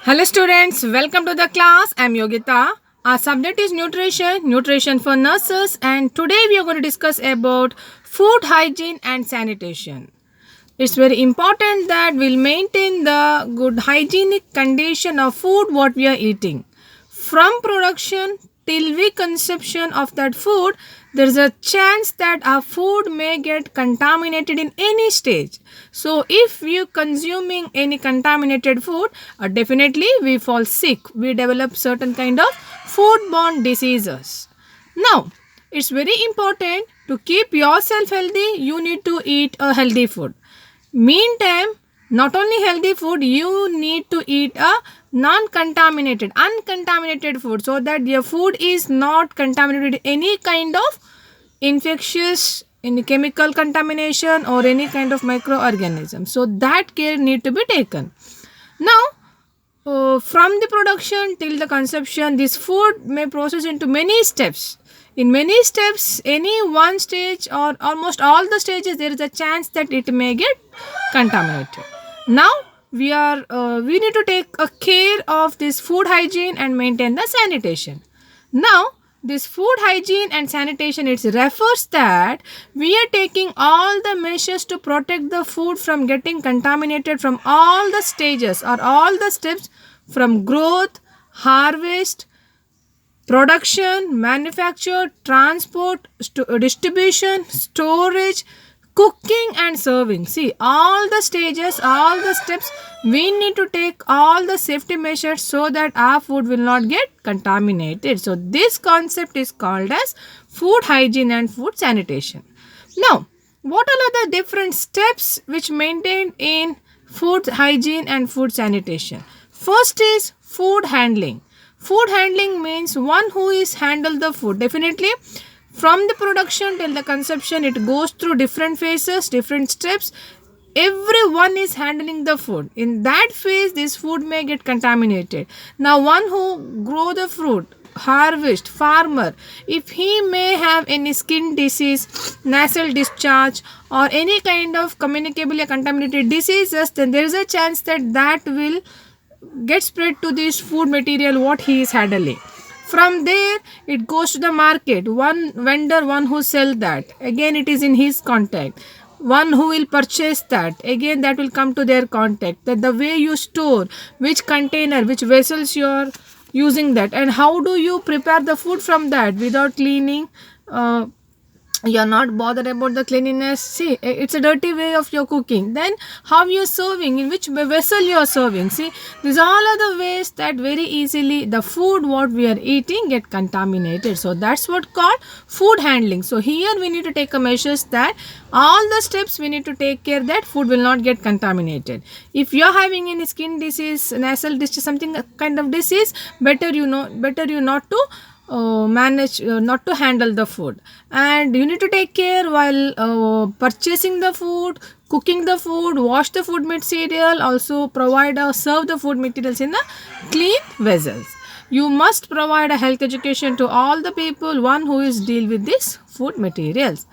Hello students, welcome to the class. I am Yogita. Our subject is nutrition for nurses, and today we are going to discuss about food hygiene and sanitation. It's very important that we'll maintain the good hygienic condition of food what we are eating. From production till we consumption of that food, there is a chance that our food may get contaminated in any stage. So if you consuming any contaminated food, definitely we fall sick. We develop certain kind of foodborne diseases. Now, it's very important to keep yourself healthy. You need to eat a healthy food. Meantime, not only healthy food, you need to eat a non-contaminated, uncontaminated food so that your food is not contaminated with any kind of infectious, any chemical contamination or any kind of microorganism. So that care need to be taken. Now, from the production till the consumption, this food may process into many steps. In many steps, any one stage or almost all the stages, there is a chance that it may get contaminated. Now, we need to take a care of this food hygiene and maintain the sanitation. Now, this food hygiene and sanitation, it refers that we are taking all the measures to protect the food from getting contaminated from all the stages or all the steps from growth, harvest, production, manufacture, transport, distribution, storage, cooking and serving. See, all the stages, all the steps, we need to take all the safety measures so that our food will not get contaminated. So this concept is called as food hygiene and food sanitation. Now, what are the different steps which maintained in food hygiene and food sanitation? First is food handling. Food handling means one who is handle the food. Definitely from the production till the consumption, it goes through different phases, different steps. Everyone is handling the food. In that phase, this food may get contaminated. Now, one who grow the fruit, harvest, farmer, if he may have any skin disease, nasal discharge, or any kind of communicably contaminated diseases, then there is a chance that that will get spread to this food material what he is handling. From there it goes to the market. One vendor, one who sell that, again it is in his contact. One who will purchase that, again that will come to their contact. That the way you store, which container, which vessels you are using that, and how do you prepare the food from that without cleaning. You're not bothered about the cleanliness. See, it's a dirty way of your cooking. Then how you're serving, in which vessel you're serving. See, these all are the ways that very easily the food what we are eating get contaminated. So that's what called food handling. So here we need to take a measures that all the steps we need to take care that food will not get contaminated. If you're having any skin disease, nasal disease, something kind of disease, better you not to manage, not to handle the food. And you need to take care while purchasing the food, cooking the food, wash the food material, also provide or serve the food materials in the clean vessels. You must provide a health education to all the people, one who is deal with this food materials.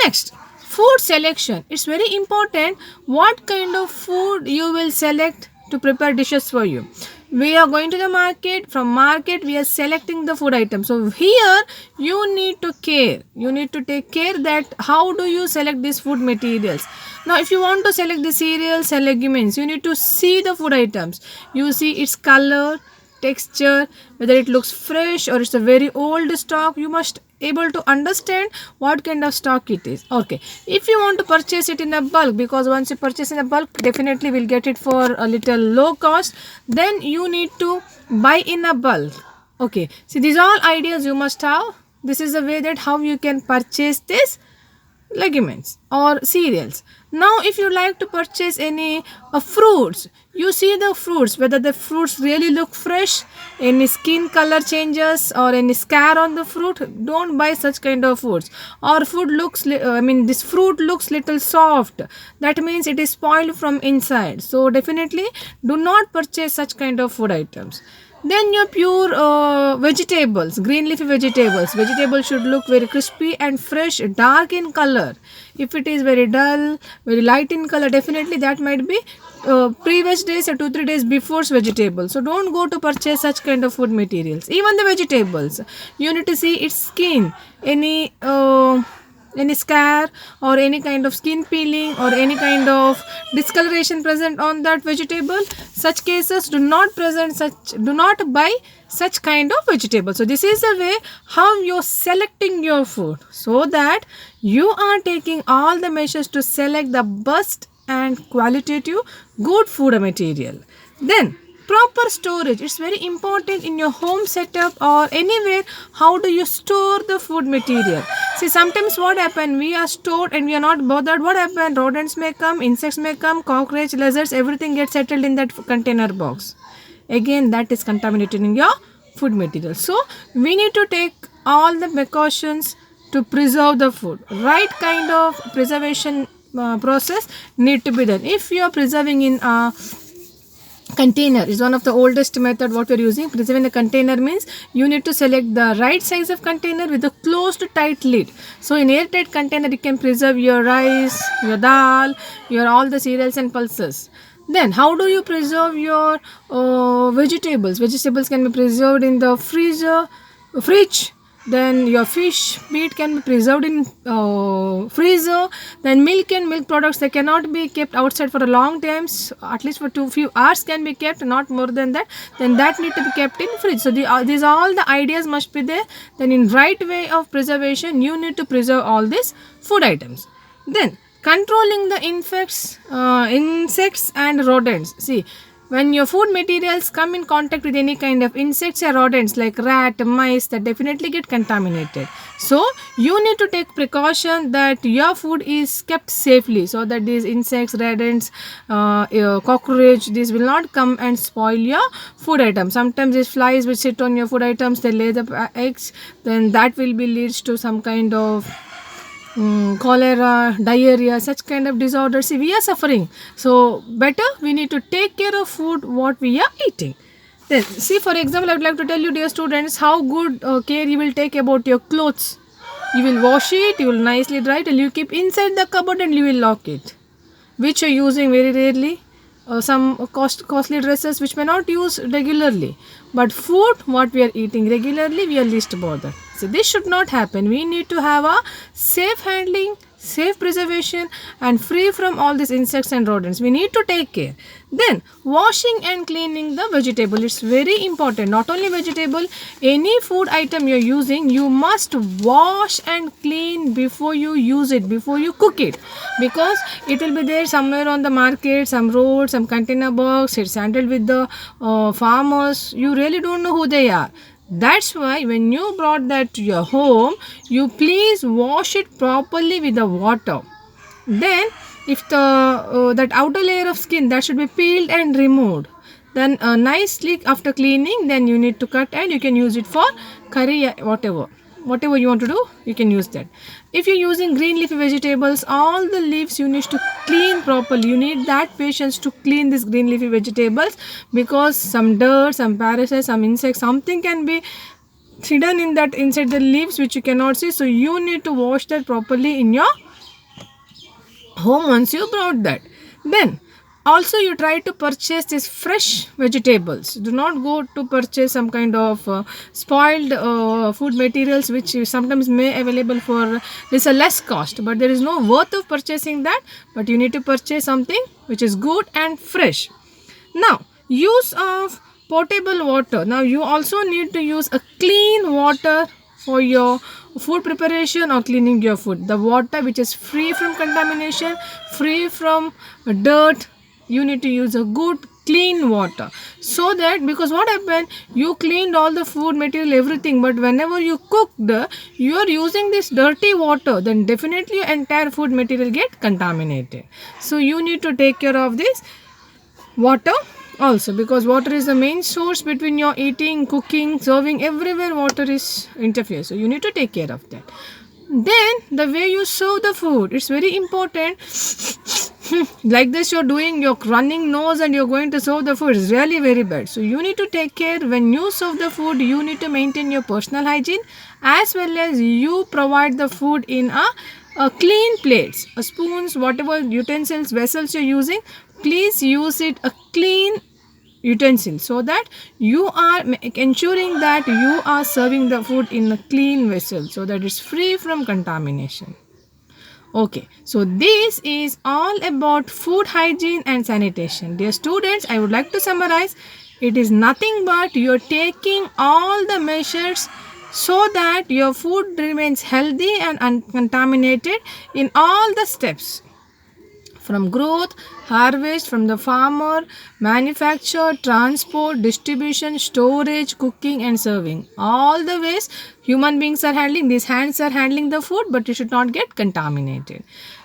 Next, food selection. It's very important what kind of food you will select to prepare dishes for you. We are going to the market. From market we are selecting the food item. So here you need to care, you need to take care that how do you select these food materials. Now if you want to select the cereals and legumes, you need to see the food items. You see its color, texture, whether it looks fresh or it's a very old stock. You must able to understand what kind of stock it is. Okay, if you want to purchase it in a bulk, because once you purchase in a bulk, definitely will get it for a little low cost, then you need to buy in a bulk. Okay, see, these all ideas you must have. This is the way that how you can purchase this legumes or cereals. Now if you like to purchase any fruits, you see the fruits, whether the fruits really look fresh, any skin color changes or any scar on the fruit. Don't buy such kind of fruits. Or food looks this fruit looks little soft, that means it is spoiled from inside. So definitely do not purchase such kind of food items. Then your pure vegetables, green leafy vegetables. Vegetables should look very crispy and fresh, dark in color. If it is very dull, very light in color, definitely that might be previous days or 2-3 days before vegetables. So don't go to purchase such kind of food materials. Even the vegetables, you need to see its skin, any scar or any kind of skin peeling or any kind of discoloration present on that vegetable. Such cases do not buy such kind of vegetable. So this is the way how you're selecting your food, so that you are taking all the measures to select the best and qualitative good food material. Then proper storage, it's very important in your home setup or anywhere. How do you store the food material? See, sometimes what happen, we are stored and we are not bothered. What happen, rodents may come, insects may come, cockroach, lizards, everything gets settled in that container box. Again, that is contaminated in your food material. So we need to take all the precautions to preserve the food. Right kind of preservation process need to be done. If you are preserving in a container, is one of the oldest method what we are using. Preserving a container means you need to select the right size of container with a closed tight lid. So in airtight container you can preserve your rice, your dal, your all the cereals and pulses. Then how do you preserve your vegetables? Vegetables can be preserved in the fridge. Then your fish, meat can be preserved in freezer. Then milk and milk products, they cannot be kept outside for a long times. At least for few hours can be kept, not more than that. Then that need to be kept in fridge. So these all the ideas must be there. Then in right way of preservation, you need to preserve all these food items. Then controlling the insects and rodents. See, when your food materials come in contact with any kind of insects or rodents like rat, mice, that definitely get contaminated. So you need to take precaution that your food is kept safely, so that these insects, rodents, cockroach, these will not come and spoil your food items. Sometimes these flies will sit on your food items, they lay the eggs, then that will be leads to some kind of cholera, diarrhea, such kind of disorders. See, we are suffering. So better we need to take care of food what we are eating. Then see, for example, I would like to tell you, dear students, how good care you will take about your clothes. You will wash it, you will nicely dry it, and you keep inside the cupboard and you will lock it, which you are using very rarely. Some costly dresses which may not use regularly, but food what we are eating regularly, we are least bothered. So this should not happen. We need to have a safe handling, safe preservation, and free from all these insects and rodents. We need to take care. Then washing and cleaning the vegetable, it's very important. Not only vegetable, any food item you're using, you must wash and clean before you use it, before you cook it, because it will be there somewhere on the market, some road, some container box. It's handled with the farmers. You really don't know who they are. That's why when you brought that to your home, you please wash it properly with the water. Then if the that outer layer of skin, that should be peeled and removed. Then nicely after cleaning, then you need to cut and you can use it for curry, whatever you want to do, you can use that. If you're using green leafy vegetables, all the leaves you need to clean properly. You need that patience to clean these green leafy vegetables, because some dirt, some parasites, some insects, something can be hidden in that inside the leaves which you cannot see. So you need to wash that properly in your home once you brought that. Then also you try to purchase these fresh vegetables. Do not go to purchase some kind of spoiled food materials which you sometimes may available for this a less cost, but there is no worth of purchasing that. But you need to purchase something which is good and fresh. Now use of potable water. Now you also need to use a clean water for your food preparation or cleaning your food. The water which is free from contamination, free from dirt. You need to use a good clean water, so that, because what happened, you cleaned all the food material, everything, but whenever you cooked, you are using this dirty water, then definitely your entire food material get contaminated. So you need to take care of this water also, because water is the main source between your eating, cooking, serving, everywhere water is interferes. So you need to take care of that. Then the way you serve the food, it's very important. Like this you're doing, you're running nose and you're going to serve the food, is really very bad. So you need to take care when you serve the food. You need to maintain your personal hygiene, as well as you provide the food in a Clean plates, spoons, whatever utensils, vessels you're using, please use it a clean utensil so that you are ensuring that you are serving the food in a clean vessel so that it's free from contamination. Okay, so this is all about food hygiene and sanitation. Dear students, I would like to summarize. It is nothing but you're taking all the measures so that your food remains healthy and uncontaminated in all the steps, from growth, harvest, from the farmer, manufacture, transport, distribution, storage, cooking and serving. All the ways human beings are handling, these hands are handling the food, but it should not get contaminated.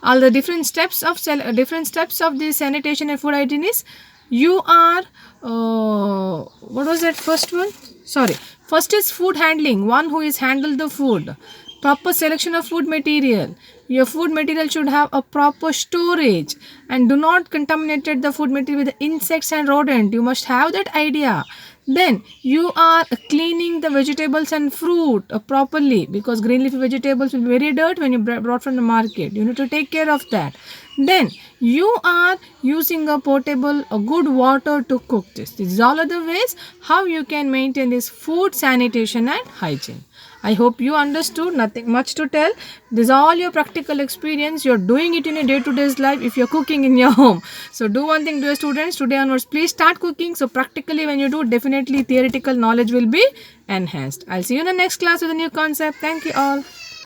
All the different steps of the sanitation and food hygiene is, you are what was that first one? Sorry. First is food handling, one who is handle the food. Proper selection of food material. Your food material should have a proper storage and do not contaminate the food material with insects and rodent. You must have that idea. Then you are cleaning the vegetables and fruit properly, because green leafy vegetables will be very dirt when you brought from the market. You need to take care of that. Then you are using a good water to cook this. These all are the ways how you can maintain this food sanitation and hygiene. I hope you understood. Nothing much to tell. This is all your practical experience. You're doing it in a day-to-day life if you're cooking in your home. So do one thing, dear students. Today onwards, please start cooking. So practically when you do, definitely theoretical knowledge will be enhanced. I'll see you in the next class with a new concept. Thank you all.